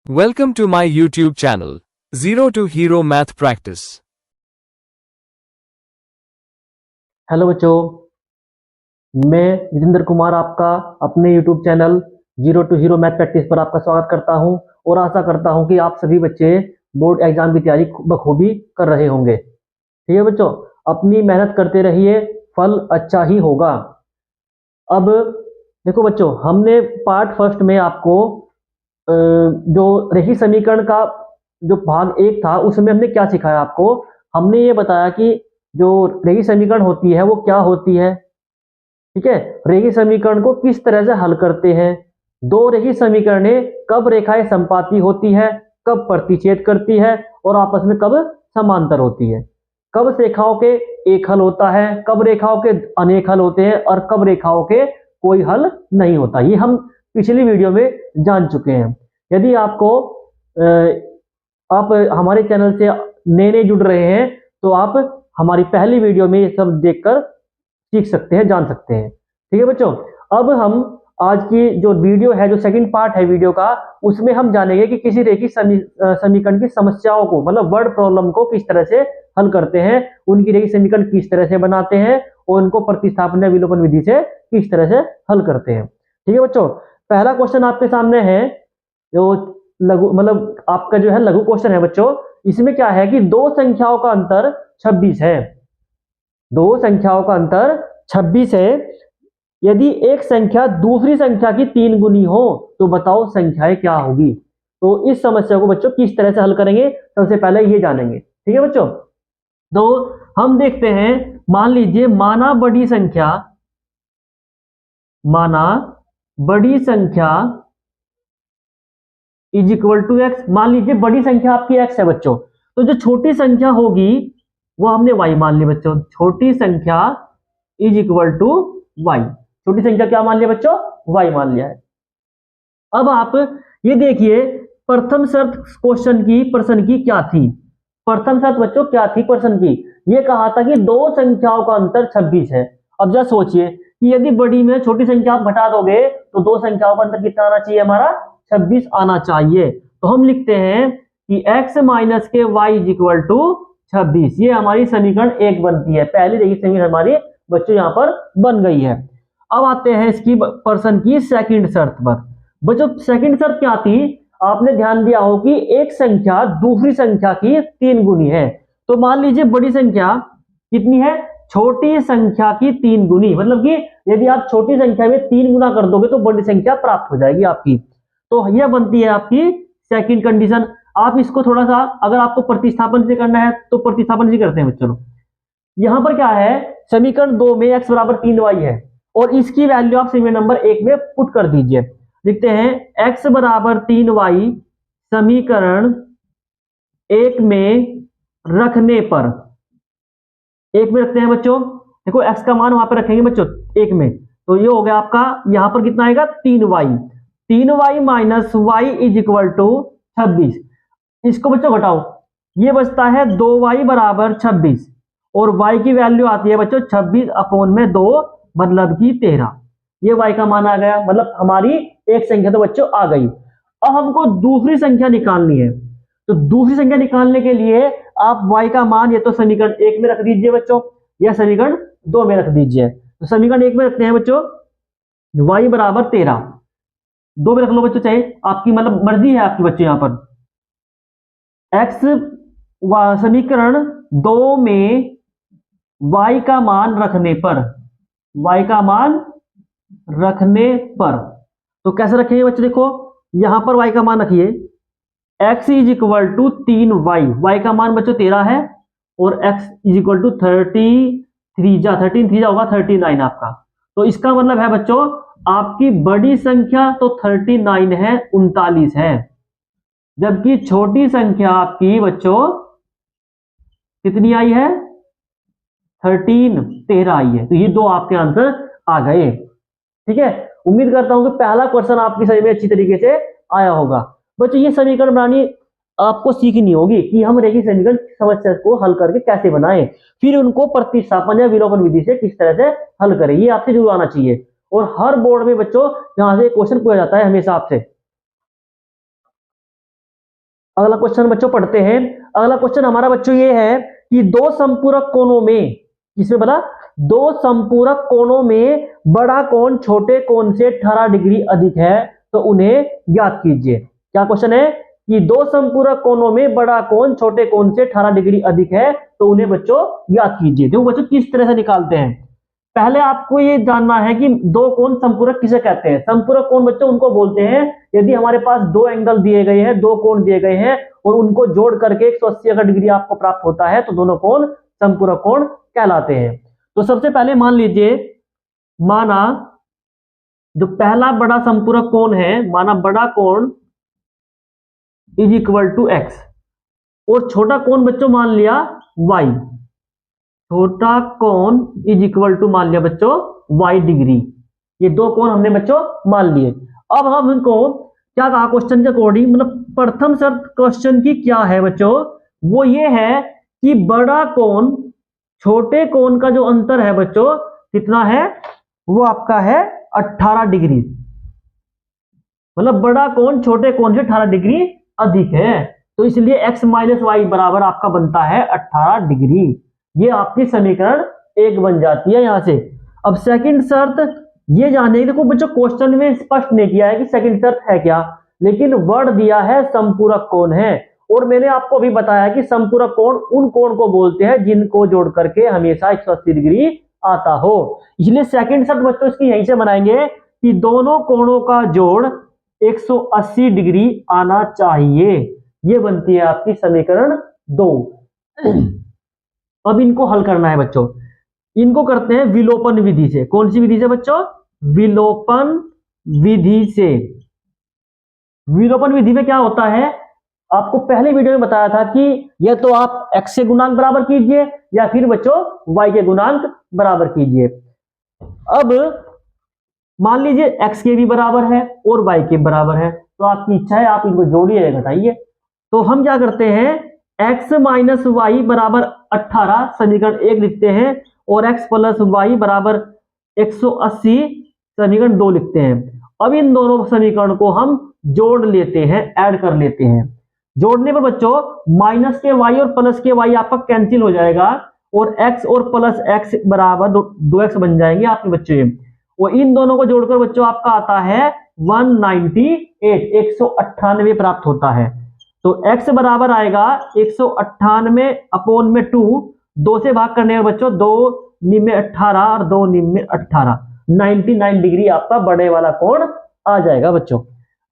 Welcome to my YouTube channel, Zero to Hero Math Practice. Hello बच्चों, मैं जितेंद्र कुमार आपका अपने YouTube channel Zero to Hero Math Practice पर आपका स्वागत करता हूं और आशा करता हूं कि आप सभी बच्चे बोर्ड एग्जाम की तैयारी बखूबी कर रहे होंगे। ठीक है बच्चों, अपनी मेहनत करते रहिए, फल अच्छा ही होगा। अब देखो बच्चों, हमने पार्ट फर्स्ट में आपको जो रेखी समीकरण का जो भाग एक था उसमें हमने क्या सिखाया आपको। हमने ये बताया कि जो रेखी समीकरण होती है वो क्या होती है। ठीक है, रेखी समीकरण को किस तरह से हल करते हैं, दो रेखी समीकरणें कब रेखाएं समपाती होती है, कब प्रतिच्छेद करती है और आपस में कब समांतर होती है, कब रेखाओं के एक हल होता है, कब रेखाओं के अनेक हल होते हैं और कब रेखाओं के कोई हल नहीं होता। ये हम पिछली वीडियो में जान चुके हैं। यदि आपको आप हमारे चैनल से नए नए जुड़ रहे हैं तो आप हमारी पहली वीडियो में ये सब देखकर सीख सकते हैं, जान सकते हैं। ठीक है बच्चों, अब हम आज की जो वीडियो है, जो सेकंड पार्ट है वीडियो का, उसमें हम जानेंगे कि किसी रेखीय समीकरण की समस्याओं को, मतलब वर्ड प्रॉब्लम को किस तरह से हल करते हैं, उनकी रेखीय समीकरण किस तरह से बनाते हैं और उनको प्रतिस्थापन या विलोपन विधि से किस तरह से हल करते हैं। ठीक है बच्चों, पहला क्वेश्चन आपके सामने है, जो लघु मतलब आपका जो है लघु क्वेश्चन है बच्चों। इसमें क्या है कि दो संख्याओं का अंतर 26 है, दो संख्याओं का अंतर 26 है। यदि एक संख्या दूसरी संख्या की 3 गुनी हो तो बताओ संख्याएं क्या होगी। तो इस समस्या को बच्चों किस तरह से हल करेंगे, सबसे पहले ये जानेंगे। ठीक है बच्चों, तो हम देखते हैं, मान लीजिए माना बड़ी संख्या इज इक्वल टू एक्स। मान लीजिए बड़ी संख्या आपकी एक्स है बच्चों, तो जो छोटी संख्या होगी वो हमने वाई मान ली बच्चों। छोटी संख्या इज इक्वल टू वाई, छोटी संख्या क्या मान लिया बच्चों, वाई मान लिया है। अब आप ये देखिए, प्रथम शर्त क्वेश्चन की प्रश्न की क्या थी। प्रथम शर्त बच्चों क्या थी प्रश्न की, ये कहा था कि दो संख्याओं का अंतर 26 है। अब जरा सोचिए कि यदि बड़ी में छोटी संख्या आप घटा दोगे तो दो संख्याओं का अंतर कितना आना चाहिए, हमारा 26 आना चाहिए। तो हम लिखते हैं कि x माइनस के वाई इज इक्वल टू 26। ये हमारी समीकरण एक बनती है, पहली देखिए समीकरण हमारी बच्चों यहां पर बन गई है। अब आते हैं इसकी प्रश्न की सेकंड शर्त पर। बच्चों सेकंड शर्त क्या थी, आपने ध्यान दिया हो कि एक संख्या दूसरी संख्या की 3 गुनी है। तो मान लीजिए बड़ी संख्या कितनी है, छोटी संख्या की 3 गुनी, मतलब कि यदि आप छोटी संख्या में 3 गुना कर दोगे तो बड़ी संख्या प्राप्त हो जाएगी आपकी। तो यह बनती है आपकी सेकंड कंडीशन। आप इसको थोड़ा सा, अगर आपको प्रतिस्थापन से करना है तो प्रतिस्थापन से करते हैं बच्चों। यहां पर क्या है, समीकरण 2 में x बराबर 3y है और इसकी वैल्यू आप समीकरण नंबर 1 में पुट कर दीजिए। लिखते हैं x बराबर 3y समीकरण 1 में रखने पर, 1 में रखते हैं बच्चों। देखो x का मान वहां पर रखेंगे बच्चों 1 में, तो ये हो गया आपका, यहां पर कितना आएगा 3y। 3y minus y is equal to 26। इसको बच्चों घटाओ, ये बचता है 2y बराबर 26 और y की वैल्यू आती है बच्चों 26 अपॉन में 2, मतलब की 13। ये y का मान आ गया, मतलब हमारी एक संख्या तो बच्चों आ गई। अब हमको दूसरी संख्या निकालनी है, तो दूसरी संख्या निकालने के लिए आप y का मान ये तो समीकरण 1 में रख दीजिए बच्चों, या समीकरण 2 में रख दीजिए। तो समीकरण 1 में रखते हैं बच्चों, y बराबर 13, 2 में रख लो बच्चों, चाहे आपकी मतलब मर्जी है आपकी बच्चों। यहां पर x समीकरण 2 में y का मान रखने पर, y का मान रखने पर, तो कैसे रखेंगे बच्चों, देखो यहां पर y का मान रखिए, x is equal to 3y, y का मान बच्चों 13 है और x इज इक्वल टू 13 होगा 39 आपका। तो इसका मतलब है बच्चों आपकी बड़ी संख्या तो 39 है, 39 है, जबकि छोटी संख्या आपकी बच्चों कितनी आई है, 13 आई है। तो ये दो आपके आंसर आ गए। ठीक है, उम्मीद करता हूं कि पहला क्वेश्चन आपकी समझ में अच्छी तरीके से आया होगा। बच्चों ये समीकरण बनानी आपको सीखनी होगी कि हम रेखीय समीकरण समस्या को हल करके कैसे बनाएं, फिर उनको प्रतिस्थापन या विलोपन विधि से किस तरह से हल करें, ये आपसे जरूर आना चाहिए। और हर बोर्ड में बच्चों यहां से क्वेश्चन पूछा जाता है हमेशा आपसे। अगला क्वेश्चन बच्चों पढ़ते हैं। अगला क्वेश्चन हमारा बच्चों ये है कि दो संपूरक कोणों में, किसमें बोला, दो संपूरक कोणों में बड़ा कोण छोटे कोण से 18 डिग्री अधिक है तो उन्हें ज्ञात कीजिए। क्या क्वेश्चन है कि दो संपूरक कोणों में बड़ा कोण छोटे कोण से 18 डिग्री अधिक है तो उन्हें बच्चों ज्ञात कीजिए। देखो बच्चों किस तरह से निकालते हैं। पहले आपको ये जानना है कि दो कोण संपूरक किसे कहते हैं। संपूरक कोण बच्चों उनको बोलते हैं यदि हमारे पास दो एंगल दिए गए हैं, दो कोण दिए गए हैं और उनको जोड़ करके 180 अगर डिग्री आपको प्राप्त होता है तो दोनों कोण संपूरक कोण कहलाते हैं। तो सबसे पहले मान लीजिए, माना जो पहला बड़ा संपूरक कोण है, माना बड़ा कोण इज इक्वल टू एक्स और छोटा कोण बच्चों मान लिया वाई। छोटा कोण इज इक्वल टू मान लिया बच्चों वाई डिग्री। ये दो कोण हमने बच्चों मान लिए। अब हम इनको क्या कहा क्वेश्चन के अकॉर्डिंग, मतलब प्रथम शर्त क्वेश्चन की क्या है बच्चों, वो ये है कि बड़ा कोण छोटे कोण का जो अंतर है बच्चों कितना है, वो आपका है 18 डिग्री। मतलब बड़ा कोण छोटे कोण से 18 डिग्री अधिक है तो इसलिए x माइनस वाई बराबर आपका बनता है 18 डिग्री। ये आपकी समीकरण एक बन जाती है यहां से। अब सेकंड शर्त ये जाने, देखो बच्चों क्वेश्चन में स्पष्ट नहीं किया है कि सेकंड शर्त है क्या, लेकिन वर्ड दिया है संपूरक कोण है और मैंने आपको अभी बताया कि संपूरक कोण उन कोण को बोलते हैं जिनको जोड़ करके हमेशा 180 डिग्री आता हो। इसलिए सेकंड शर्त बच्चों इसकी यहीं से बनाएंगे कि दोनों कोणों का जोड़ 180 डिग्री आना चाहिए। ये बनती है आपकी समीकरण 2। अब इनको हल करना है बच्चों। इनको करते हैं विलोपन विधि से। कौन सी विधि से बच्चों? विलोपन विधि से। विलोपन विधि में क्या होता है, आपको पहले वीडियो में बताया था कि या तो आप x से गुणांक बराबर कीजिए या फिर बच्चों y के गुणांक बराबर कीजिए। अब मान लीजिए x के भी बराबर है और y के बराबर है तो आपकी इच्छा है आप इनको जोड़िए या घटाइए। तो हम क्या करते हैं, x माइनस वाई बराबर 18 समीकरण 1 लिखते हैं और x प्लस वाई बराबर 180 समीकरण 2 लिखते हैं। अब इन दोनों समीकरण को हम जोड़ लेते हैं, ऐड कर लेते हैं। जोड़ने पर बच्चों माइनस के y और प्लस के y आपका कैंसिल हो जाएगा और x और प्लस x बराबर 2x बन जाएंगे आपके बच्चे। और इन दोनों को जोड़कर बच्चों आपका आता है 198 प्राप्त होता है। तो x बराबर आएगा 198 अपॉन में 2 से भाग करने में बच्चों 2 निम्न 18 और 2 निम्न 18 99 डिग्री आपका बड़े वाला कोण आ जाएगा बच्चों।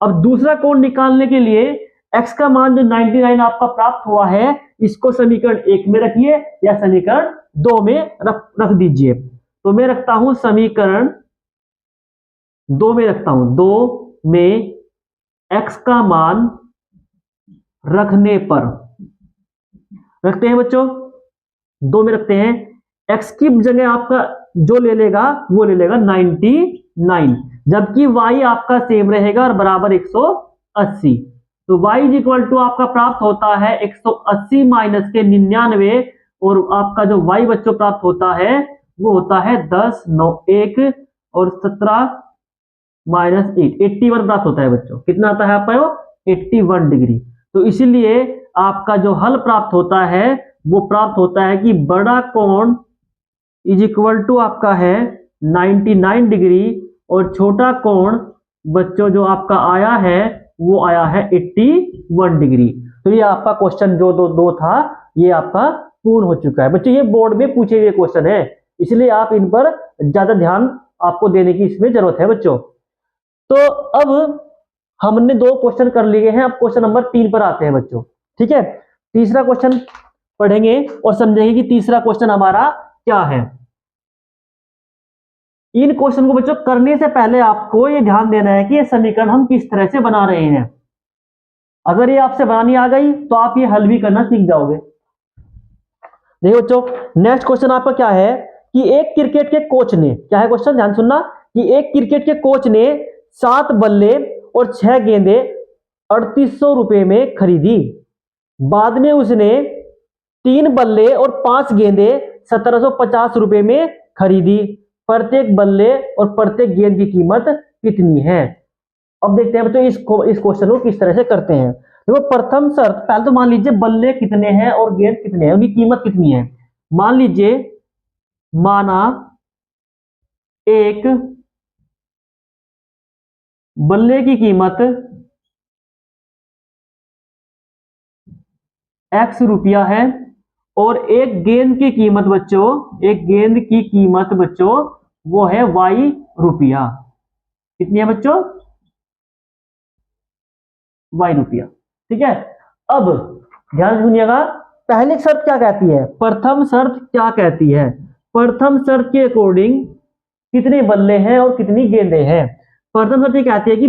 अब दूसरा कोण निकालने के लिए x का मान जो 99 आपका प्राप्त हुआ है इसको समीकरण 1 में रखिए या समीकरण 2 में रख दीजिए। तो मैं रखता हूं समीकरण 2 में रखता हूं। 2 में x का मान रखने पर रखते हैं बच्चों, 2 में रखते हैं। x की जगह आपका जो ले लेगा वो ले लेगा 99, जबकि y आपका सेम रहेगा और बराबर 180। तो y इज इक्वल टू आपका प्राप्त होता है 180 माइनस के 99 और आपका जो y बच्चों प्राप्त होता है वो होता है 10 9 1 और 17 माइनस 8 81 प्राप्त होता है बच्चों। कितना आता है आपका वो 81 डिग्री। तो इसीलिए आपका जो हल प्राप्त होता है वो प्राप्त होता है कि बड़ा कोण इज इक्वल टू आपका है 99 डिग्री और छोटा कोण बच्चों जो आपका आया है वो आया है 81 डिग्री। तो ये आपका क्वेश्चन जो दो था ये आपका पूर्ण हो चुका है बच्चों। ये बोर्ड में पूछे हुए क्वेश्चन है इसलिए आप इन पर ज्यादा ध्यान आपको देने की इसमें जरूरत है बच्चों। तो अब हमने 2 क्वेश्चन कर लिए हैं, अब क्वेश्चन नंबर 3 पर आते हैं बच्चों। ठीक है, तीसरा क्वेश्चन पढ़ेंगे और समझेंगे कि तीसरा क्वेश्चन हमारा क्या है। इन क्वेश्चन को बच्चों करने से पहले आपको ये ध्यान देना है कि ये समीकरण हम किस तरह से बना रहे हैं। अगर ये आपसे बनानी आ गई तो आप ये हल भी करना सीख जाओगे। देखिए बच्चों, नेक्स्ट क्वेश्चन आपका क्या है कि एक क्रिकेट के कोच ने, क्या है क्वेश्चन ध्यान सुनना, कि एक क्रिकेट के कोच ने 7 बल्ले और 6 गेंदे 3800 रुपए में खरीदी। बाद में उसने 3 बल्ले और 5 गेंदे 1750 रुपए में खरीदी। प्रत्येक बल्ले और प्रत्येक गेंद की कीमत कितनी है। अब देखते हैं बच्चों इस क्वेश्चन को किस तरह से करते हैं। देखो प्रथम शर्त, पहले तो मान लीजिए बल्ले कितने हैं और गेंद कितने हैं, उनकी कीमत कितनी है। मान लीजिए, माना एक बल्ले की कीमत x रुपया है और एक गेंद की कीमत बच्चों, एक गेंद की कीमत बच्चों वो है y रुपया। कितनी है बच्चों? y रुपया। ठीक है। अब ध्यान से सुनिएगा, पहली शर्त क्या कहती है, प्रथम शर्त क्या कहती है। प्रथम शर्त के अकॉर्डिंग कितने बल्ले हैं और कितनी गेंदें हैं। प्रथम शर्त ये कहती है कि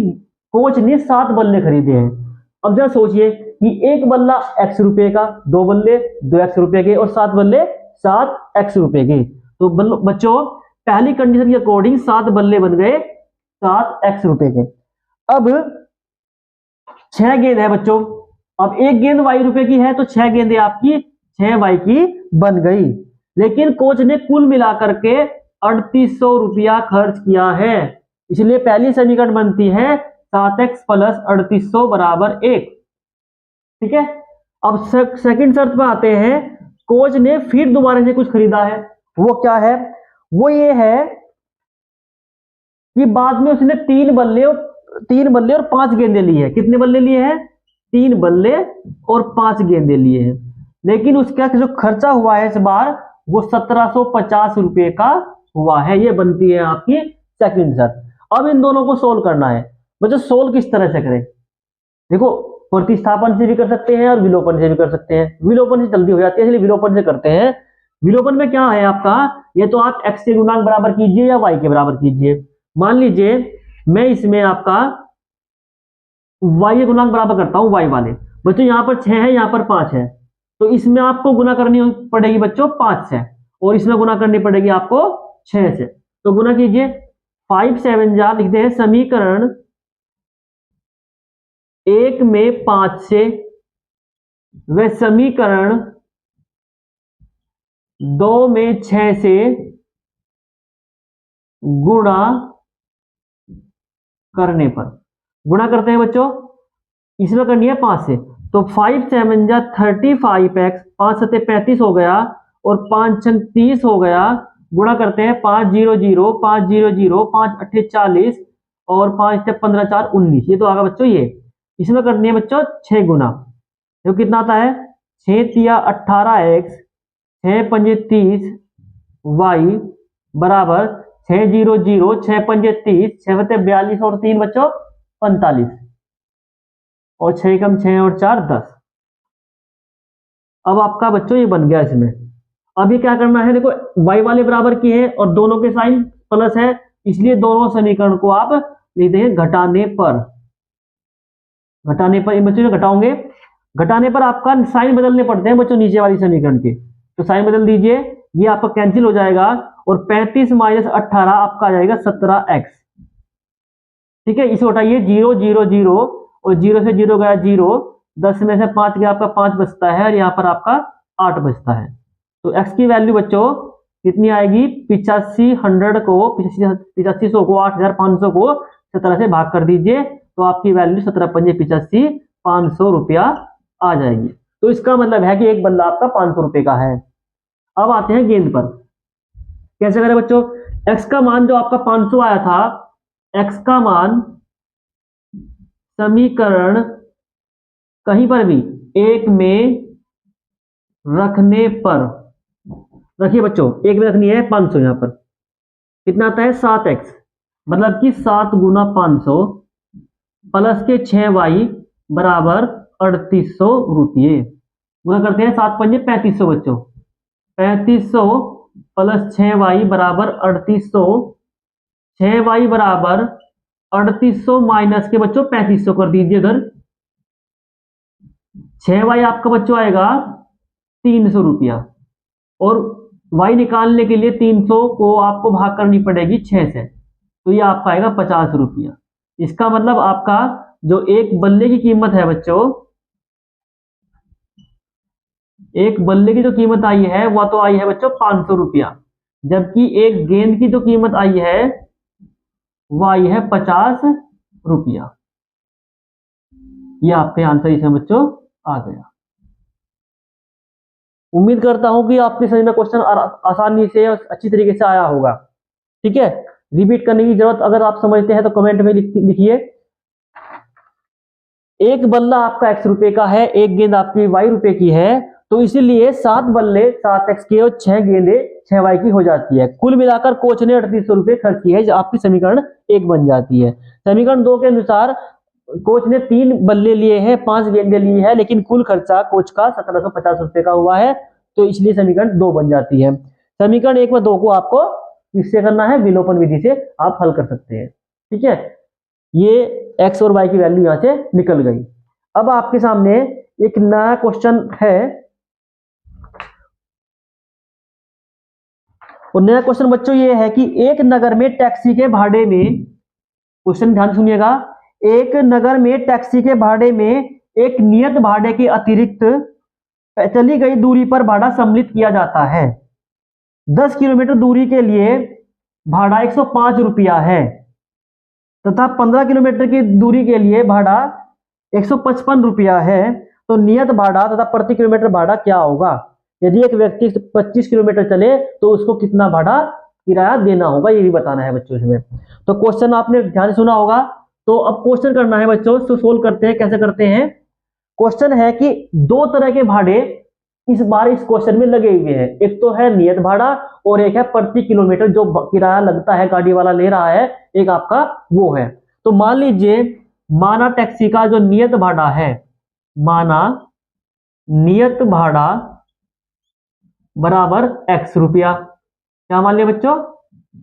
कोच ने 7 बल्ले खरीदे हैं। अब जरा सोचिए कि एक बल्ला x रुपए का, 2 बल्ले 2x रुपए के और 7 बल्ले 7x रुपए के। तो बच्चों पहली कंडीशन के अकॉर्डिंग 7 बल्ले बन गए 7x रुपए के। अब 6 गेंद है बच्चों, अब एक गेंद y रुपए की है तो 6 गेंदें आपकी 6y की बन गई। लेकिन कोच ने कुल मिलाकर के 3800 रुपया खर्च किया है, इसलिए पहली समीकरण बनती है 7x प्लस 3800 बराबर 1। ठीक है। अब सेकंड शर्त पे आते हैं, कोच ने फिर दोबारा से कुछ खरीदा है। वो क्या है? वो ये है कि बाद में उसने 3 बल्ले और 5 गेंदे लिए हैं। कितने बल्ले लिए हैं? 3 बल्ले और 5 गेंदे लिए हैं। लेकिन उसका जो खर्चा हुआ है इस बार वो 1750 रुपए का हुआ है। ये बनती है आपकी सेकंड शर्त। अब इन दोनों को सोल्व करना है। बच्चों सोल्व किस तरह से करें? देखो प्रतिस्थापन से भी कर सकते हैं और विलोपन से भी कर सकते हैं। विलोपन से जल्दी हो जाती है इसलिए विलोपन से करते हैं। विलोपन में क्या है आपका, ये तो आप x के गुणांक बराबर कीजिए या y के बराबर कीजिए। मान लीजिए मैं इसमें आपका y के गुणांक बराबर करता हूं y वाले। बच्चों यहां पर 6 है, यहां पर 5 है, तो इसमें आपको गुना करनी पड़ेगी बच्चों 5 से और इसमें गुना करनी पड़ेगी आपको 6 से। तो गुना कीजिए, 5 7 जा लिखते हैं समीकरण 1 में 5 से व समीकरण 2 में 6 से गुणा करने पर। गुणा करते हैं बच्चों, इसमें करनी है 5 से, तो 5 7 जा 35x, 5 7 35 हो गया और 5 6 30 हो गया। गुणा करते हैं 5 0 0 5 0 0 5 8 40 और 5 15 4 19। ये तो आगा बच्चों ये। इसमें करनी है बच्चों 6 गुना, तो कितना आता है 6 तिया 18x 6 पंजे 30 y बराबर 6 0 0 6 पंजे 30 6 42 और 3 बच्चों 45 और 6 कम 6 और 4 10। अब आपका बच्चों ये बन गया इसमें। अब ये क्या करना है, देखो y वाले बराबर की है और दोनों के साइन प्लस है, इसलिए दोनों समीकरण को आप लिखते हैं घटाने पर। घटाने पर इन बच्चों में घटाओगे, घटाने पर आपका साइन बदलने पड़ते हैं बच्चों नीचे वाली समीकरण के। तो साइन बदल दीजिए, ये आपका कैंसिल हो जाएगा और 35 माइनस 18 आपका आ जाएगा 17x। ठीक है, इसे उठाइए 0 0 0 और 0 से 0 गया 0, 10 में से 5 गया आपका 5 बचता है और यहाँ पर आपका 8 बचता है। तो x की वैल्यू बच्चों कितनी आएगी, 8500 को 8500 को 8500 को 17 से भाग कर दीजिए तो आपकी वैल्यू 17 पंजे 85 500 रुपया आ जाएगी। तो इसका मतलब है कि एक बल्ला आपका 500 रुपए का है। अब आते हैं गेंद पर। कैसे करें बच्चों, x का मान जो आपका 500 आया था, x का मान समीकरण कहीं पर भी 1 में रखने पर, रखिए बच्चों 1 में रखनी है 500, यहां पर कितना आता है 7x, मतलब कि 7 गुना 500 प्लस के 6y बराबर 3800 रुपये। गुना करते हैं 7 पंजे 3500 बच्चों, 3500 प्लस 6y बराबर 3800, 6y बराबर 3800 माइनस के बच्चों 3500 कर दीजिए उधर, 6y आपका बच्चों आएगा 300 रुपया और y निकालने के लिए 300 को आपको भाग करनी पड़ेगी 6 से, तो ये आपका आएगा 50 रुपया। इसका मतलब आपका जो एक बल्ले की कीमत है बच्चों, एक बल्ले की जो कीमत आई है वह तो आई है बच्चों 500 रुपया, जबकि एक गेंद की जो कीमत आई है वह आई है 50 रुपया। ये आपके आंसर इसमें बच्चों आ गया। उम्मीद करता हूं कि आपके समझ में क्वेश्चन आसानी से और अच्छी तरीके से आया होगा। ठीक है, रिपीट करने की जरूरत अगर आप समझते हैं तो कमेंट में लिखिए। एक बल्ला आपका x रुपए का है, एक गेंद आपकी y रुपए की है, तो इसीलिए 7 बल्ले 7x के और 6 गेंदे 6y की हो जाती है। कुल मिलाकर कोच ने 3800 रुपए खर्च किए, आपकी समीकरण 1 बन जाती है। समीकरण 2 के अनुसार कोच ने 3 बल्ले लिए हैं, 5 गेंदे ली है, लेकिन कुल खर्चा कोच का 1750 रुपए का हुआ है, तो इसलिए समीकरण 2 बन जाती है। समीकरण 1 व 2 को आपको किससे करना है, विलोपन विधि से आप हल कर सकते हैं। ठीक है, ये x और y की वैल्यू यहां से निकल गई। अब आपके सामने एक नया क्वेश्चन है, और नया क्वेश्चन बच्चों ये है कि एक नगर में टैक्सी के भाड़े में, क्वेश्चन ध्यान सुनिएगा, एक नगर में टैक्सी के भाड़े में एक नियत भाड़े के अतिरिक्त चली गई दूरी पर भाड़ा सम्मिलित किया जाता है। 10 किलोमीटर दूरी के लिए भाड़ा 105 रुपया है तथा 15 किलोमीटर की दूरी के लिए भाड़ा 155 रुपया है, तो नियत भाड़ा तथा प्रति किलोमीटर भाड़ा क्या होगा? यदि एक व्यक्ति 25 किलोमीटर चले तो उसको कितना भाड़ा किराया देना होगा, ये भी बताना है बच्चों इसमें। तो क्वेश्चन आपने ध्यान से सुना होगा। तो अब क्वेश्चन करना है बच्चों, तो सोल्व करते हैं। कैसे करते हैं? क्वेश्चन है कि 2 तरह के भाड़े इस बार इस क्वेश्चन में लगे हुए हैं। एक तो है नियत भाड़ा और एक है प्रति किलोमीटर जो किराया लगता है, गाड़ी वाला ले रहा है, एक आपका वो है। तो मान लीजिए, माना टैक्सी का जो नियत भाड़ा है, माना नियत भाड़ा बराबर x रुपया। क्या मान लिया बच्चों?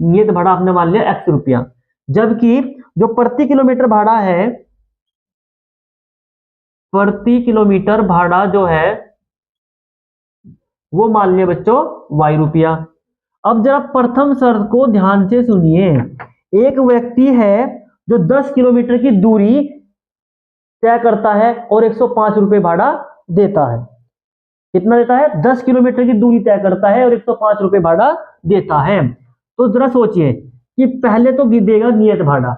नियत भाड़ा आपने मान लिया x रुपया, जबकि जो प्रति किलोमीटर भाड़ा है, प्रति किलोमीटर भाड़ा जो है वो मान लिया बच्चों y रुपया। अब जरा प्रथम शर्त को ध्यान से सुनिए। एक व्यक्ति है जो 10 किलोमीटर की दूरी तय करता है और 105 रुपए भाड़ा देता है। कितना देता है? 10 किलोमीटर की दूरी तय करता है और 105 रुपए भाड़ा देता है। तो जरा सोचिए कि पहले तो देगा नियत भाड़ा,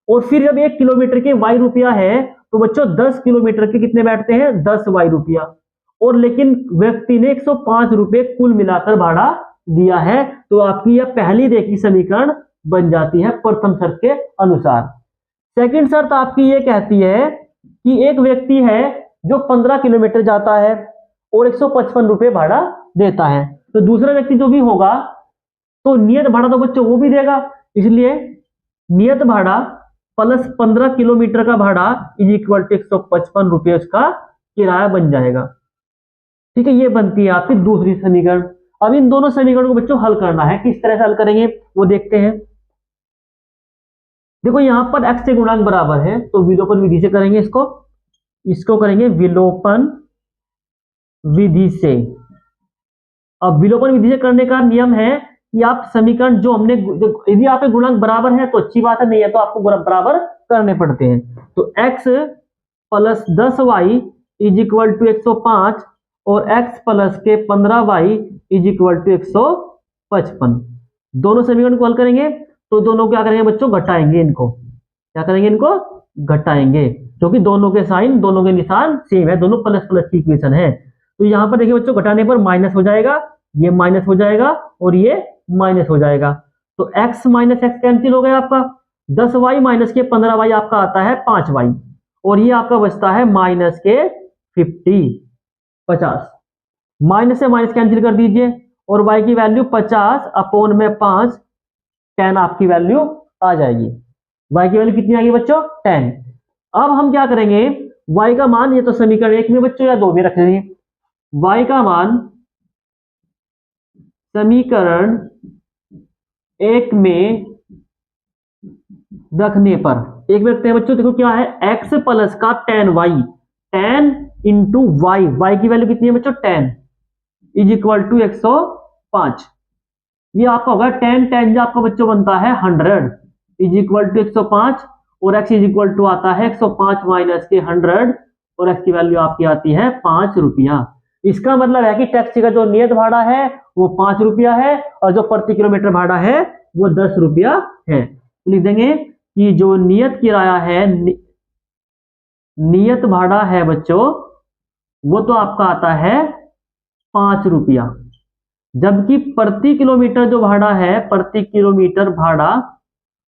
और फिर जब 1 किलोमीटर के y रुपया है, तो बच्चों 10 किलोमीटर के कितने बैठते हैं? 10 y रुपया। और लेकिन व्यक्ति ने 105 रुपए कुल मिलाकर भाड़ा दिया है, तो आपकी यह पहली रेखीय समीकरण बन जाती है प्रथम शर्त के अनुसार। सेकंड शर्त आपकी ये कहती है कि एक व्यक्ति है जो 15 किलोमीटर जाता है और 155 रुपए भाड़ा देता है, तो दूसरा व्यक्ति जो भी होगा तो नियत भाड़ा तो बच्चों वो भी देगा, इसलिए नियत भाड़ा प्लस 15 किलोमीटर का भाड़ा इज इक्वल टू 155 रुपए उसका किराया बन जाएगा। ठीक है, ये बनती है आपकी दूसरी समीकरण। अब इन दोनों समीकरणों को बच्चों हल करना है। किस तरह से हल करेंगे वो देखते हैं। देखो यहां पर x से गुणांक बराबर है, तो विलोपन विधि से करेंगे इसको करेंगे विलोपन विधि से। अब विलोपन विधि से करने का नियम है कि आप समीकरण जो हमने, यदि आपके गुणांक बराबर है तो अच्छी बात है, नहीं है तो आपको बराबर करने पड़ते हैं। तो x plus 10y is equal to 105 और x प्लस के 15y इज इक्वल टू 155। दोनों समीकरण को हल करेंगे तो दोनों क्या करेंगे बच्चों? घटाएंगे इनको। क्या करेंगे? इनको घटाएंगे, क्योंकि दोनों के साइन, दोनों के निशान सेम है, दोनों प्लस प्लस की इक्वेशन है। तो यहां पर देखिए बच्चों, घटाने पर माइनस हो जाएगा, ये माइनस हो जाएगा और ये माइनस हो जाएगा, तो x माइनस एक्स कैंसिल हो गया आपका। 10y माइनस के 15y आपका आता है 5y, और ये आपका बचता है माइनस के 50। माइनस से माइनस कैंसिल कर दीजिए और y की वैल्यू 50 अपॉन में 5 10 आपकी वैल्यू आ जाएगी। y की वैल्यू कितनी आ गई बच्चों? 10। अब हम क्या करेंगे? y का मान, ये तो समीकरण 1 में बच्चों या 2 में रख देंगे। y का मान समीकरण 1 में रखने पर एक रखते हैं बच्चों, देखो क्या है, x प्लस का 10y, 10 इंटू वाई, वाई की वैल्यू कितनी है बच्चों? 10 इज इक्वल टू 105। ये आपका होगा 10 10 जो आपका बच्चों बनता है 100 इज इक्वल टू 105, और x इज इक्वल टू आता है 105 माइनस के 100, और x की वैल्यू आपकी आती है 5 रुपया। इसका मतलब है कि टैक्सी का जो नियत भाड़ा है वो 5 रुपया है, और जो प्रति किलोमीटर भाड़ा है वो 10 रुपया है। लिख देंगे कि जो नियत किराया है, नियत भाड़ा है बच्चों वो तो आपका आता है 5 रुपया, जबकि प्रति किलोमीटर जो भाड़ा है, प्रति किलोमीटर भाड़ा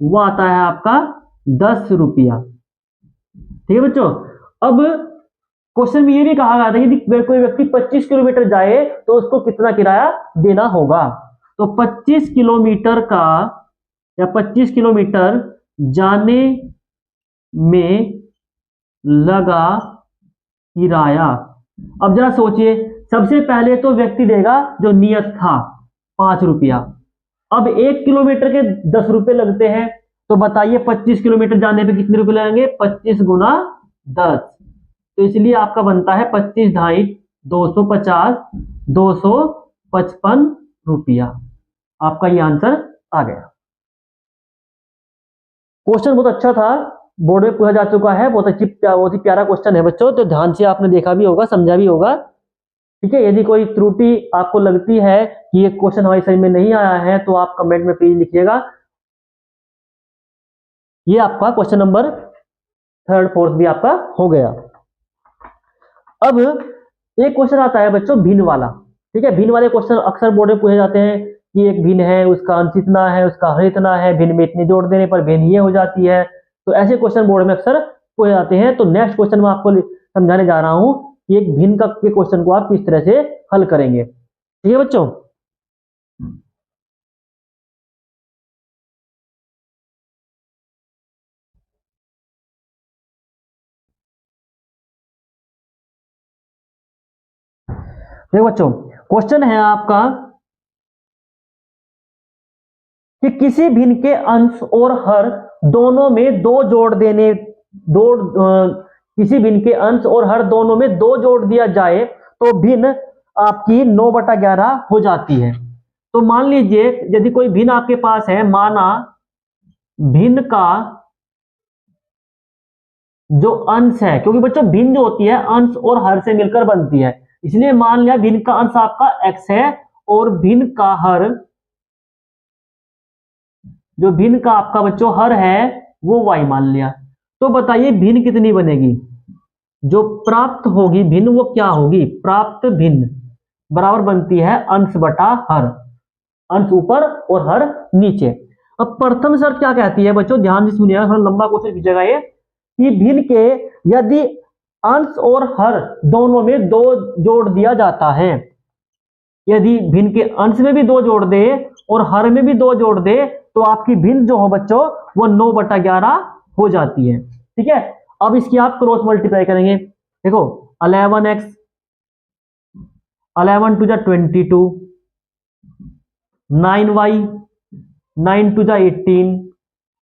वो आता है आपका 10 रुपया। ठीक है बच्चों। अब क्वेश्चन में ये भी कहा गया था कि कोई व्यक्ति 25 किलोमीटर जाए तो उसको कितना किराया देना होगा। तो 25 किलोमीटर का या 25 किलोमीटर जाने में लगा किराया। अब जरा सोचिए, सबसे पहले तो व्यक्ति देगा जो नियत था 5 रुपया। अब 1 किलोमीटर के 10 रुपए लगते हैं, तो बताइए 25 किलोमीटर जाने पे कितने रुपए लगेंगे? 25 गुना 10। तो इसलिए आपका बनता है 25 ढाई 250, 255 रुपया। आपका ये आंसर आ गया। क्वेश्चन बहुत अच्छा था, बोर्ड में पूछा जा चुका है, बहुत ही प्यारा क्वेश्चन है बच्चों, तो ध्यान से आपने देखा भी होगा, समझा भी होगा। ठीक है, यदि कोई त्रुटि आपको लगती है कि ये क्वेश्चन हमारी समझ में नहीं आया है तो आप कमेंट में प्लीज लिखिएगा। ये आपका क्वेश्चन नंबर 3rd 4th भी आपका हो गया। अब एक क्वेश्चन आता है बच्चों भिन्न वाला। ठीक है, भिन्न वाले क्वेश्चन अक्सर बोर्ड में पूछे जाते हैं कि एक भिन्न है, उसका अंश इतना है, उसका हर इतना है, भिन्न में इतने जोड़ देने पर भिन्न ये हो जाती है। तो ऐसे क्वेश्चन बोर्ड में अक्सर पूछे जाते हैं। तो नेक्स्ट क्वेश्चन में आपको समझाने जा रहा हूं कि एक भिन्न का के क्वेश्चन को आप किस तरह से हल करेंगे। ठीक है बच्चों। देखो बच्चों, क्वेश्चन है आपका कि किसी भिन्न के अंश और हर दोनों में दो जोड़ देने किसी भिन्न के अंश और हर दोनों में 2 जोड़ दिया जाए तो भिन्न आपकी 9/11 हो जाती है। तो मान लीजिए यदि कोई भिन्न आपके पास है, माना भिन्न का जो अंश है, क्योंकि बच्चों भिन्न जो होती है अंश और हर से मिलकर बनती है, इसलिए मान लिया भिन्न का अंश आपका x है और भिन्न का हर, जो भिन्न का आपका बच्चों हर है वो y मान लिया। तो बताइए भिन्न कितनी बनेगी? जो प्राप्त होगी भिन्न वो क्या होगी? प्राप्त भिन्न बराबर बनती है अंश बटा हर, अंश ऊपर और हर नीचे। अब प्रथम शर्त क्या कहती है बच्चों, ध्यान से सुनिएगा, थोड़ा लंबा क्वेश्चन खींचेगा ये, कि भिन्न के यदि अंश और हर दोनों में 2 जोड़ दिया जाता है, यदि भिन्न के अंश में भी 2 जोड़ दे और हर में भी 2 जोड़ दे तो आपकी भिन्न जो हो बच्चों वो 9/11 हो जाती है। ठीक है, अब इसकी आप क्रॉस मल्टीप्लाई करेंगे। देखो 11x 11 टू जा 22, 9y 9 टू जा 18।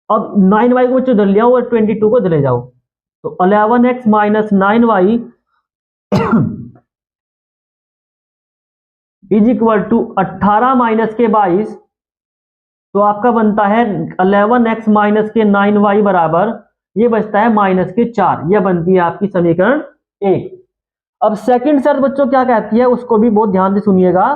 अब 9y को बच्चों धर लिया और 22 को धरे जाओ, तो 11x minus 9y is equal to 18 minus के 22। तो आपका बनता है 11x माइनस के 9y बराबर, ये बचता है माइनस के 4। यह बनती है आपकी समीकरण 1। अब सेकंड शर्त बच्चों क्या कहती है उसको भी बहुत ध्यान से सुनिएगा।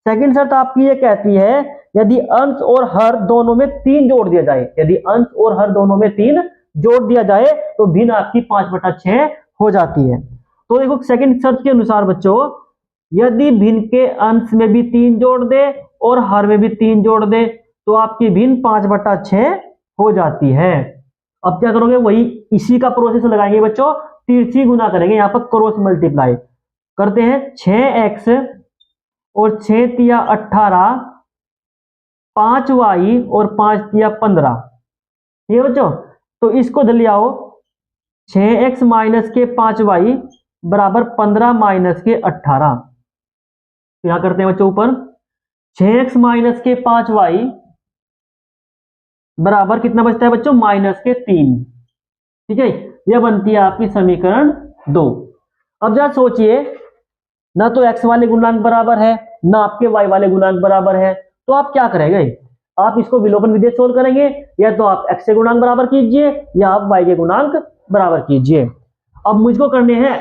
सेकंड शर्त आपकी ये कहती है यदि अंश और हर दोनों में 3 जोड़ दिया जाए, यदि अंश और हर दोनों में 3 जोड़ दिया जाए तो भिन्न आपकी 5/6 हो जाती है। तो देखो सेकंड शर्त के अनुसार बच्चों यदि भिन्न के अंश में भी 3 जोड़ दे और हर में भी 3 जोड़ दे तो आपकी भिन्न 5/6 हो जाती है। अब क्या करोगे, वही इसी का प्रोसेस लगाएंगे बच्चों, तिरछी गुना करेंगे, यहां पर क्रॉस मल्टीप्लाई करते हैं। 6x और 6 तिया 18, 5y और 5 तिया 15। ठीक है बच्चों, तो इसको धर लिया हो, 6x माइनस के 5y बराबर 15 माइनस के 18। तो यहां करते हैं बच्चों ऊपर 6x माइनस के 5y बराबर कितना बचता है बच्चों? माइनस के 3। ठीक है, यह बनती है आपकी समीकरण 2। अब जरा सोचिए, ना तो x वाले गुणांक बराबर है ना आपके y वाले गुणांक बराबर है, तो आप क्या करेंगे? आप इसको विलोपन विधि सोल्व करेंगे, या तो आप x के गुणांक बराबर कीजिए या आप y के गुणांक बराबर कीजिए। अब मुझको करने हैं,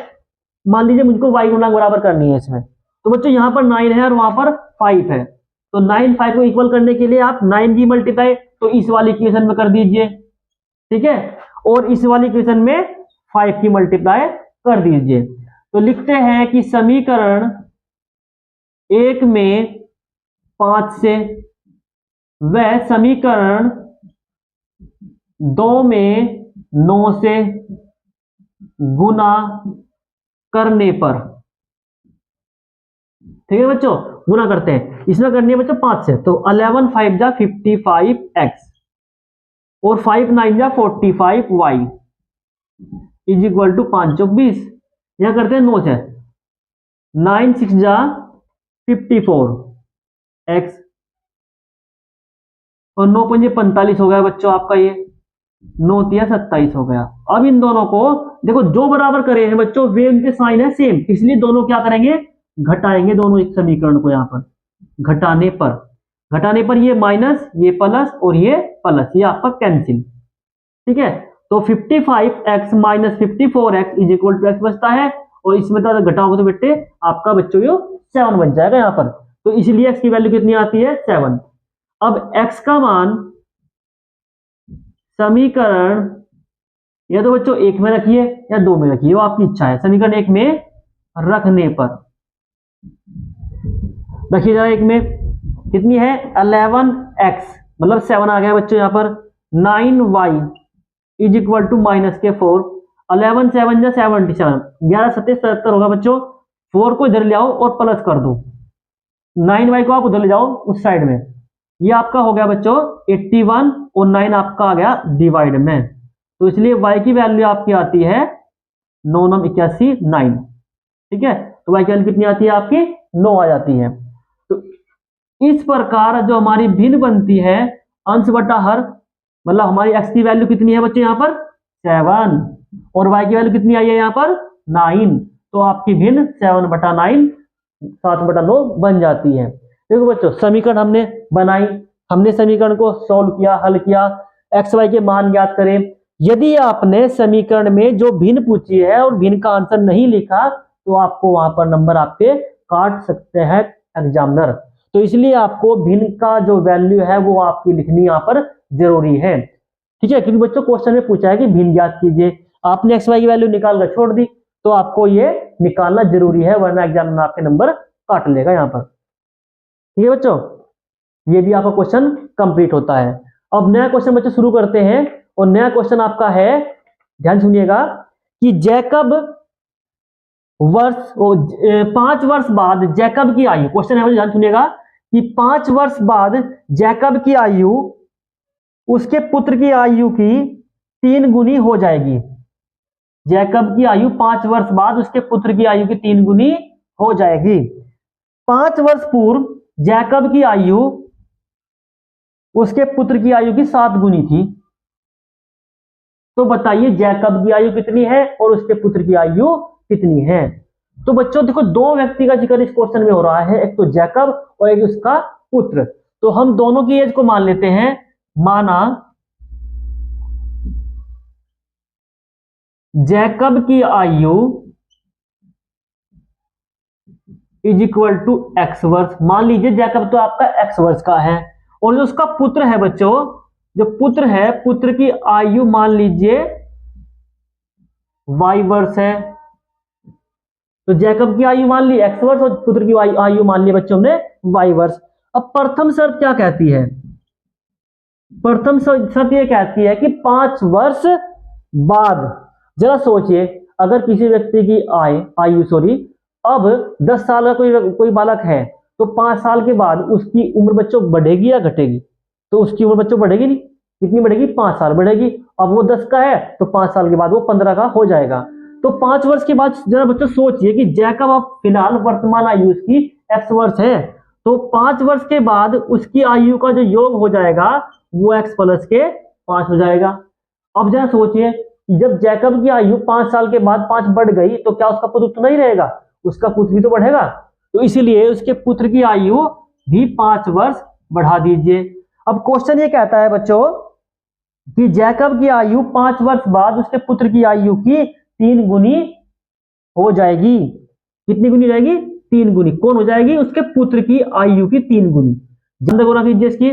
मान लीजिए मुझको y गुणांक बराबर करनी है इसमें, तो बच्चों यहां पर 9 है और वहां पर 5 है, तो 9 5 को इक्वल करने के लिए आप 9 की मल्टीप्लाई तो इस वाली इक्वेशन में कर दीजिए। ठीक है, और इस वाली इक्वेशन में 5 की मल्टीप्लाई कर दीजिए। तो लिखते हैं कि समीकरण 1 में 5 से व समीकरण 2 में 9 से गुना करने पर, ठीक है बच्चों, गुना करते हैं। इसमें करनी है बच्चों 5 से, तो 11 5 जा 55x और 5 9 जा 45y इज इक्वल टू 5 चौक 20। यह करते हैं 9 से, 9 6 जा 54x और 9 पंजे 45 हो गया बच्चों आपका, ये 9 तिया 27 हो गया। अब इन दोनों को देखो, जो बराबर करे हैं बच्चों वे उनके साइन है सेम, इसलिए दोनों क्या करेंगे, घटाएंगे दोनों एक समीकरण को। यहां पर घटाने पर ये माइनस, ये प्लस और ये प्लस, ये आपका कैंसिल, ठीक है। तो 55x minus 54x is equal to x बचता है, और इसमें तो घटाओगे तो बेटे आपका बच्चों ये 7 बच जाएगा यहां पर। तो इसलिए x की वैल्यू कितनी आती है, 7। अब x का मान समीकरण या तो बच्चों 1 में रखिए या 2 में रखिए, वो आपकी इच्छा है। समीकरण 1 में रखने पर रखिए जरा, 1 में कितनी है 11x मतलब 7 आ गया बच्चों यहां पर, 9y is equal to minus के 4, 11 7 जा 77, 11 सत्ते 77 होगा बच्चों। 4 को इधर ले आओ और प्लस कर दो, 9y को आप उधर ले जाओ उस साइड में, ये आपका हो गया बच्चों 81 और 9 आपका आ गया डिवाइड में। तो इसलिए y की वैल्यू आपकी आती है 9 9 81 9, ठीक है। तो y की वैल्यू कितनी आती है आपकी, 9 आ जाती है। तो इस प्रकार जो हमारी भिन्न बनती है अंश बटा हर, मतलब हमारी x की वैल्यू कितनी है बच्चों यहाँ पर 7 और y की वैल्यू कितनी आई है यहाँ पर 9, तो आपकी भिन्न 7 बटा 9 7 बटा 9 बन जाती है। देखो बच्चों, समीकरण हमने बनाई, हमने समीकरण को सॉल्व किया, हल किया, एक्स वाई के मान ज्ञात करें। यदि आपने समीकरण में जो भिन्न पूछी है और भिन्न का आंसर नहीं लिखा तो आपको वहां पर नंबर आपके काट सकते हैं एग्जामिनर। तो इसलिए आपको भिन्न का जो वैल्यू है वो आपकी लिखनी यहाँ पर जरूरी है, ठीक है। क्योंकि बच्चों क्वेश्चन में पूछा है कि भिन्न ज्ञात कीजिए, आपने एक्स वाई की वैल्यू निकाल कर छोड़ दी, तो आपको ये निकालना जरूरी है, वरना एग्जामिनर आपके नंबर काट लेगा यहाँ पर, ठीक है बच्चों। ये भी आपका क्वेश्चन कंप्लीट होता है। अब नया क्वेश्चन बच्चों शुरू करते हैं, और नया क्वेश्चन आपका है, ध्यान सुनिएगा, कि जैकब 5 वर्ष बाद जैकब की आयु, क्वेश्चन है ध्यान सुनिएगा, कि 5 वर्ष बाद जैकब की आयु उसके पुत्र की आयु की 3 गुनी हो जाएगी। जैकब की आयु 5 वर्ष बाद उसके पुत्र की आयु की 3 गुनी हो जाएगी। 5 वर्ष पूर्व जैकब की आयु उसके पुत्र की आयु की 7 गुनी थी। तो बताइए जैकब की आयु कितनी है और उसके पुत्र की आयु कितनी है। तो बच्चों देखो, 2 व्यक्ति का जिक्र इस क्वेश्चन में हो रहा है, एक तो जैकब और एक उसका पुत्र। तो हम दोनों की एज को मान लेते हैं, माना जैकब की आयु इज इक्वल टू एक्स वर्ष। मान लीजिए जैकब तो आपका एक्स वर्ष का है, और जो उसका पुत्र है बच्चों, जो पुत्र है, पुत्र की आयु मान लीजिए वाई वर्ष है। तो जैकब की आयु मान ली एक्स वर्ष और पुत्र की आयु मान ली बच्चों ने वाई वर्ष। अब प्रथम शर्त क्या कहती है, प्रथम शर्त यह कहती है कि 5 वर्ष बाद, जरा सोचिए, अगर किसी व्यक्ति की आयु अब 10 साल का कोई बालक है, तो 5 साल के बाद उसकी उम्र बच्चों बढ़ेगी या घटेगी, तो उसकी उम्र बच्चों बढ़ेगी नहीं, कितनी बढ़ेगी 5 साल बढ़ेगी। अब वो 10 का है तो 5 साल के बाद वो 15 का हो जाएगा। तो 5 वर्ष के बाद जरा बच्चों सोचिए कि जैकब अब फिलहाल वर्तमान आयु उसकी x वर्ष है, तो 5 वर्ष के बाद उसकी आयु का जो योग हो जाएगा वो x प्लस के 5 हो जाएगा। अब जरा सोचिए, जब जैकब की आयु 5 साल के बाद 5 बढ़ गई तो क्या उसका पुत्र तो नहीं रहेगा, उसका पुत्र भी तो बढ़ेगा। तो इसीलिए उसके पुत्र की आयु भी 5 वर्ष बढ़ा दीजिए। अब क्वेश्चन ये कहता है बच्चों कि जैकब की आयु 5 वर्ष बाद उसके पुत्र की आयु की 3 गुनी हो जाएगी। कितनी गुनी रहेगी, 3 गुनी। कौन हो जाएगी, उसके पुत्र की आयु की 3 गुनी। जल्द गुना कीजिए इसकी,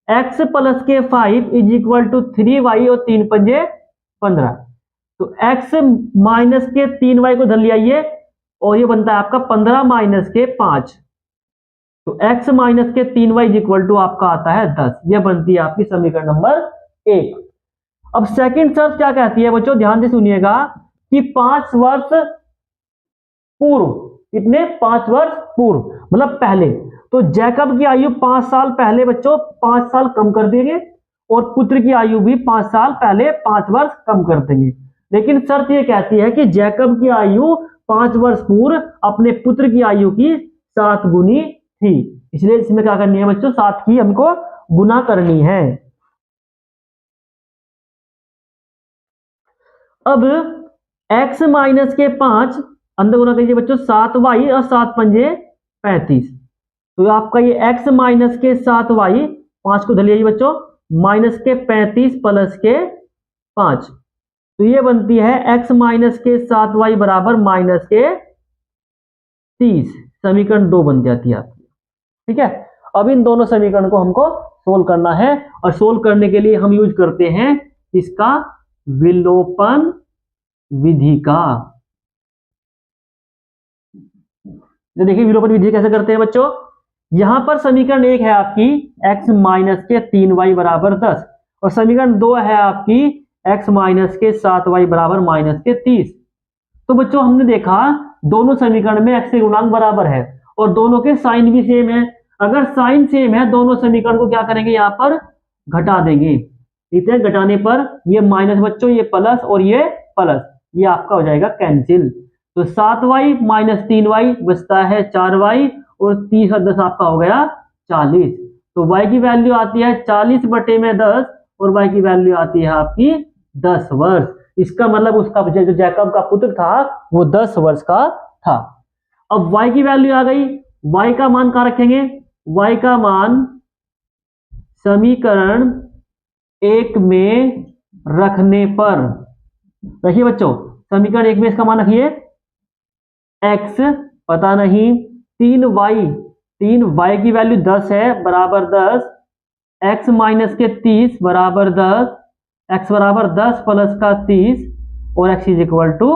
x प्लस के 5 इज इक्वल टू 3y और 3 पंजे 15। तो x माइनस के 3y को धर लिया ये, और ये बनता है आपका 15 माइनस के 5। तो x माइनस के 3y इक्वल टू आपका आता है 10। ये बनती है आपकी समीकरण नंबर 1। अब सेकंड शर्त क्या कहती है बच्चों, ध्यान से सुनिएगा कि 5 वर्ष पूर्व, कितने 5 वर्ष पूर्व मतलब पहले, तो जैकब की आयु 5 साल पहले बच्चों 5 साल कम कर देंगे, और पुत्र की आयु भी 5 साल पहले 5 वर्ष कम कर देंगे। लेकिन शर्त यह कहती है कि जैकब की आयु 5 वर्ष पूर्व अपने पुत्र की आयु की 7 गुनी थी, इसलिए इसमें क्या करनी है बच्चों, 7 की हमको गुना करनी है। अब x माइनस के 5 अंदर गुना कीजिए बच्चों, 7y और 7 पंजे 35। तो आपका ये x माइनस के 7y, 5 को धर लीजिए बच्चों, माइनस के 35 प्लस के 5, तो ये बनती है x माइनस के 7y बराबर माइनस के 30। समीकरण 2 बन जाती है आपकी। ठीक है, अब इन दोनों समीकरण को हमको सोल्व करना है, और सोल्व करने के लिए हम यूज करते हैं इसका विलोपन विधि का। देखिए विलोपन विधि कैसे करते हैं बच्चों, यहां पर समीकरण 1 है आपकी x माइनस के 3y बराबर 10, और समीकरण 2 है आपकी x माइनस के 7y बराबर माइनस के 30। तो बच्चों हमने देखा दोनों समीकरण में x के गुणांक बराबर है, और दोनों के साइन भी सेम है। अगर साइन सेम है, दोनों समीकरण को क्या करेंगे, यहां पर घटा देंगे। ठीक है, घटाने पर ये माइनस बच्चों, ये प्लस और ये प्लस, ये आपका हो जाएगा कैंसिल। तो 7y माइनस 3y बचता है 4y, और 30 और 10 आपका हो गया 40। तो y की वैल्यू आती है 40 बटे में 10, और y की वैल्यू आती है आपकी 10 वर्ष। इसका मतलब उसका जो जैकब का पुत्र था वो 10 वर्ष का था। अब y की वैल्यू आ गई, y का मान कहां रखेंगे, y का मान समीकरण 1 में रखने पर, रखिए बच्चों समीकरण 1 में इसका मान रखिए, x पता नहीं, 3y की वैल्यू 10 है बराबर 10, x माइनस के 30 बराबर 10, x बराबर 10 प्लस का 30, और x इज इक्वल टू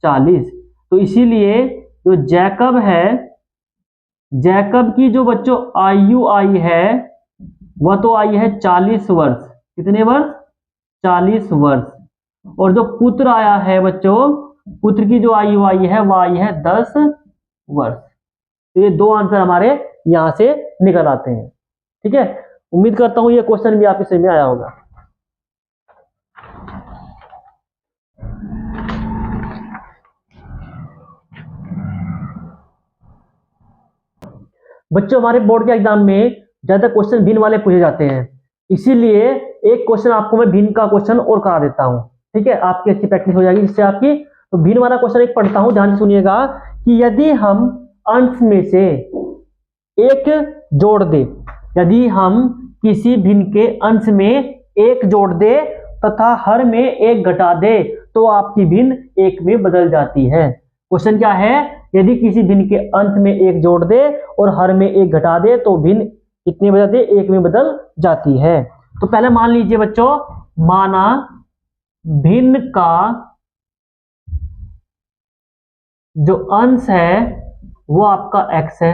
40। तो इसीलिए जो जैकब है, जैकब की जो बच्चों आयु आई है वह तो आई है 40 वर्ष। कितने वर्ष, 40 वर्ष। और जो पुत्र आया है बच्चों, पुत्र की जो आयु आई है वह आई है 10 वर्ष। तो ये दो आंसर हमारे यहां से निकल आते हैं। ठीक है, उम्मीद करता हूं ये क्वेश्चन भी आपके समझ में आया होगा। बच्चों हमारे बोर्ड के एग्जाम में ज्यादा क्वेश्चन भिन्न वाले पूछे जाते हैं, इसीलिए एक क्वेश्चन आपको मैं भिन्न का क्वेश्चन और करा देता हूं। ठीक है, आपकी अच्छी प्रैक्टिस हो जाएगी जिससे आपकी। तो भिन्न वाला क्वेश्चन एक पढ़ता हूं, ध्यान से सुनिएगा कि यदि हम अंश में से एक जोड़ दे, यदि हम किसी भिन्न के अंश में एक जोड़ दे तथा हर में एक घटा दे तो आपकी भिन्न एक में बदल जाती है। क्वेश्चन क्या है, यदि किसी भिन्न के अंश में एक जोड़ दे और हर में एक घटा दे तो भिन्न कितने बदल दे, एक में बदल जाती है। तो पहले मान लीजिए बच्चों, माना भिन्न का जो अंश है वो आपका x है,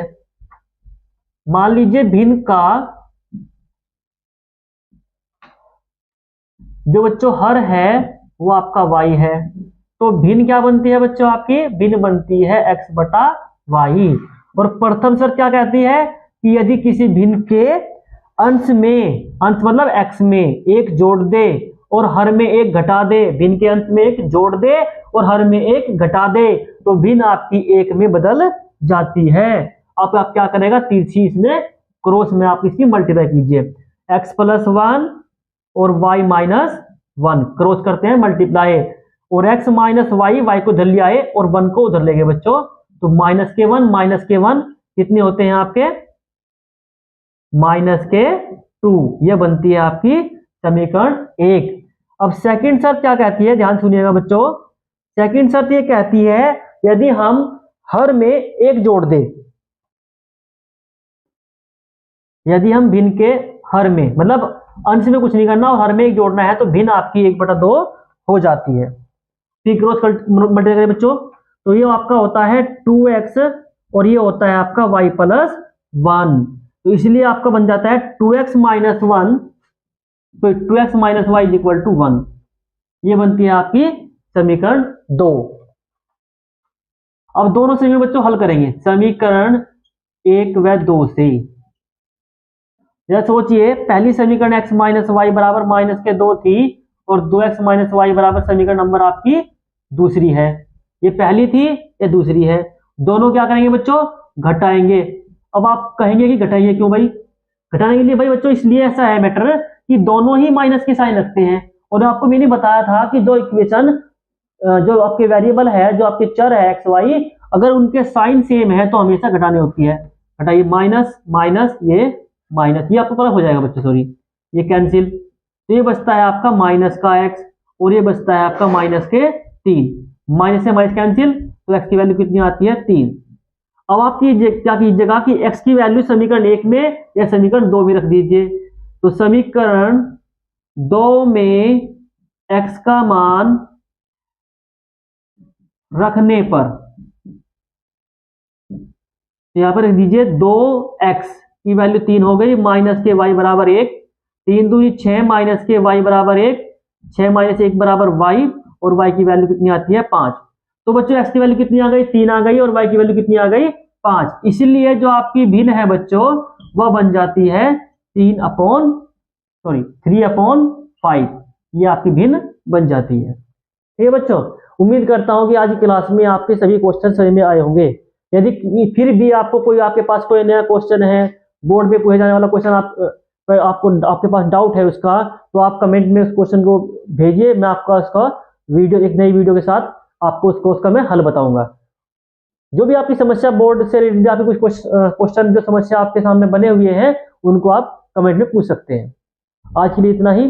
मान लीजिए भिन्न का जो बच्चों हर है वो आपका y है। तो भिन्न क्या बनती है बच्चों, आपकी भिन्न बनती है x बटा y। और प्रथम शर्त क्या कहती है कि यदि किसी भिन्न के अंश में, अंश मतलब x में एक जोड़ दे और हर में एक घटा दे, भिन्न के अंश में एक जोड़ दे और हर में एक घटा दे तो भिन्न आपकी एक में बदल जाती है। अब आप क्या करेगा, तिरछी इसमें क्रॉस में आप इसकी मल्टीप्लाई कीजिए, x प्लस 1 और y माइनस 1 क्रॉस करते हैं मल्टीप्लाई, और x माइनस y को उधर ले आए और 1 को उधर ले गए बच्चों, तो माइनस के 1 कितने होते हैं आपके, माइनस के 2। ये बनती है आपकी समीकरण 1। अब सेकंड शर्त क्या कहती है, ध्यान सुनिएगा बच्चों, सेकंड शर्त ये कहती है यदि हम हर में एक जोड़ दे, यदि हम भिन्न के हर में मतलब अंश में कुछ नहीं करना और हर में एक जोड़ना है तो भिन्न आपकी 1/2 हो जाती है। फिर क्रॉस मल्टीप्लाई करें बच्चों, तो ये आपका होता है 2x और ये होता है आपका y प्लस 1। तो इसलिए आपका बन जाता है 2x माइनस 1, तो 2x minus y is equal to 1। ये बनती है आपकी समीकरण 2। अब दोनों समीकरण बच्चों हल करेंगे समीकरण 1 व 2 से। जरा सोचिए, पहली समीकरण x माइनस वाई बराबर माइनस के 2 थी और 2x माइनस वाई बराबर समीकरण नंबर आपकी दूसरी है। ये पहली थी, ये दूसरी है। दोनों क्या करेंगे बच्चों, घटाएंगे। अब आप कहेंगे कि घटाइए क्यों भाई? घटाने के लिए भाई बच्चों इसलिए ऐसा है मैटर कि दोनों ही माइनस के साइन रखते हैं। और आपको मैंने बताया था कि जो इक्वेशन, जो आपके वेरिएबल है, जो आपके चर है एक्स वाई, अगर उनके साइन सेम है तो हमेशा घटाने होती है। घटाइए, माइनस माइनस, ये माइनस, ये आपको पता हो जाएगा बच्चों, सॉरी ये कैंसिल। तो ये बचता है आपका माइनस का एक्स और ये बचता है आपका माइनस के 3। माइनस से माइनस कैंसिल, तो एक्स की वैल्यू कितनी आती है 3। अब आप क्या कीजिएगा कि x की वैल्यू समीकरण 1 में या समीकरण 2 में रख दीजिए। तो समीकरण 2 में x का मान रखने पर यहां पर रख दीजिए 2x की वैल्यू 3 हो गई, माइनस के y बराबर 1, 3 दूनी 6, माइनस के y बराबर 1, 6 माइनस 1 बराबर y, और y की वैल्यू कितनी आती है 5। तो बच्चों x की वैल्यू कितनी आ गई 3 आ गई और y की वैल्यू कितनी आ गई 5। इसलिए जो आपकी भिन्न है बच्चों वह बन जाती है 3/5। ये आपकी भिन्न बन जाती है। ठीक है बच्चों, उम्मीद करता हूं कि आज की क्लास में आपके सभी क्वेश्चन समझ में आए होंगे। यदि फिर भी आपको कोई, आपके पास कोई नया क्वेश्चन है, बोर्ड पे पूछे जाने वाला क्वेश्चन आपको आपके पास डाउट है उसका, तो आप कमेंट में उस क्वेश्चन को भेजिए। मैं आपका उसका वीडियो, एक नई वीडियो के साथ आपको उसका मैं हल बताऊंगा। जो भी आपकी समस्या बोर्ड से रिलेटेड, आपके कुछ क्वेश्चन जो समस्या आपके सामने बने हुए हैं, उनको आप कमेंट में पूछ सकते हैं। आज के लिए इतना ही।